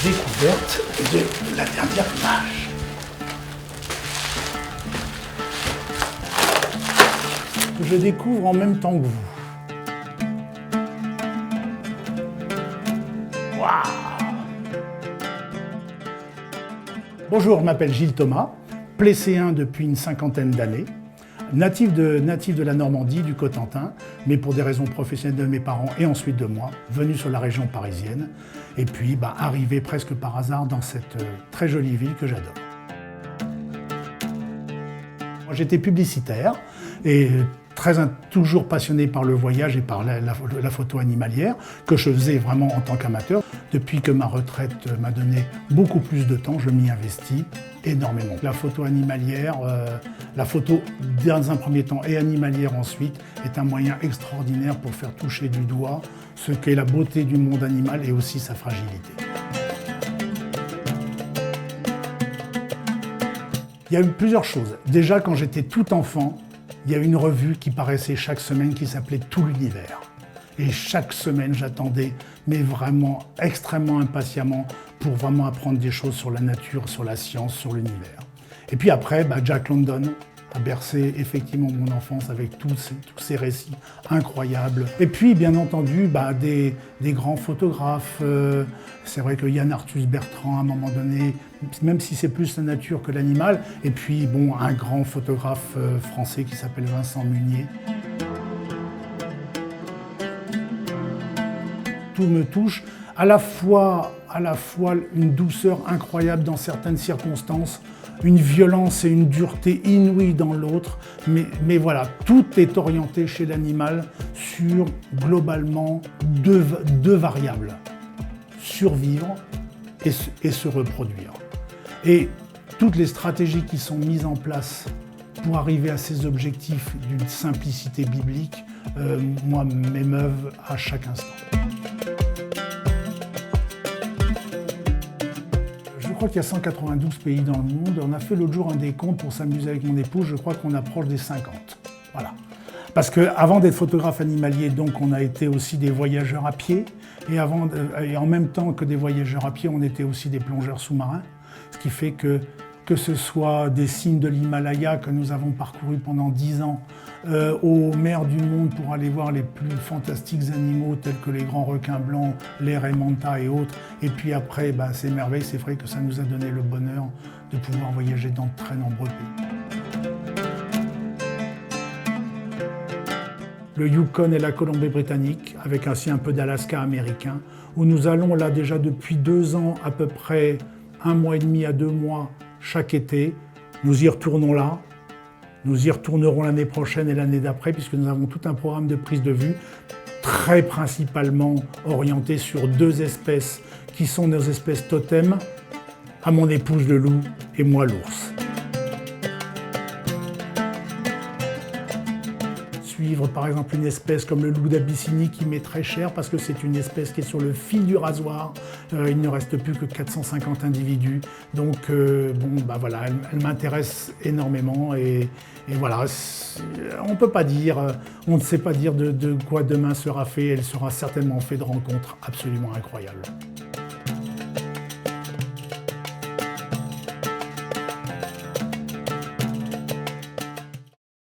découverte de la dernière image. Je découvre en même temps que vous. Waouh! Bonjour, je m'appelle Gilles Thomas, plécéen depuis une cinquantaine d'années, natif de la Normandie, du Cotentin, mais pour des raisons professionnelles de mes parents et ensuite de moi, venu sur la région parisienne, et puis arrivé presque par hasard dans cette très jolie ville que j'adore. J'étais publicitaire et toujours passionné par le voyage et par la photo animalière, que je faisais vraiment en tant qu'amateur. Depuis que ma retraite m'a donné beaucoup plus de temps, je m'y investis énormément. La photo animalière, la photo dans un premier temps et animalière ensuite, est un moyen extraordinaire pour faire toucher du doigt ce qu'est la beauté du monde animal et aussi sa fragilité. Il y a eu plusieurs choses. Déjà, quand j'étais tout enfant, il y a une revue qui paraissait chaque semaine qui s'appelait Tout l'univers. Et chaque semaine, j'attendais, mais vraiment extrêmement impatiemment, pour vraiment apprendre des choses sur la nature, sur la science, sur l'univers. Et puis après, Jack London a bercé effectivement mon enfance avec tous ces récits incroyables. Et puis, bien entendu, des grands photographes. C'est vrai que Yann Arthus Bertrand, à un moment donné, même si c'est plus la nature que l'animal. Et puis, un grand photographe français qui s'appelle Vincent Munier. Tout me touche, à la fois une douceur incroyable dans certaines circonstances, une violence et une dureté inouïe dans l'autre, mais voilà, tout est orienté chez l'animal sur globalement deux variables, survivre et se reproduire. Et toutes les stratégies qui sont mises en place pour arriver à ces objectifs d'une simplicité biblique, moi, m'émeuvent à chaque instant. Je crois qu'il y a 192 pays dans le monde. On a fait l'autre jour un décompte pour s'amuser avec mon épouse. Je crois qu'on approche des 50. Voilà. Parce qu'avant d'être photographe animalier, donc, on a été aussi des voyageurs à pied. Et en même temps que des voyageurs à pied, on était aussi des plongeurs sous-marins. Ce qui fait que ce soit des cimes de l'Himalaya que nous avons parcouru pendant 10 ans, aux mers du monde pour aller voir les plus fantastiques animaux tels que les grands requins blancs, les raimentas et autres. Et puis après, ces merveilles, c'est vrai que ça nous a donné le bonheur de pouvoir voyager dans de très nombreux pays. Le Yukon et la Colombie-Britannique, avec ainsi un peu d'Alaska américain, où nous allons là déjà depuis 2 ans, à peu près 1 mois et demi à 2 mois, chaque été. Nous y retournons là. Nous y retournerons l'année prochaine et l'année d'après, puisque nous avons tout un programme de prise de vue, très principalement orienté sur 2 espèces qui sont nos espèces totems, à mon épouse le loup et moi l'ours. Suivre par exemple une espèce comme le loup d'Abyssinie qui m'est très cher parce que c'est une espèce qui est sur le fil du rasoir. Il ne reste plus que 450 individus. Donc voilà, elle m'intéresse énormément et voilà, on peut pas dire, on ne sait pas dire de quoi demain sera fait. Elle sera certainement faite de rencontres absolument incroyables.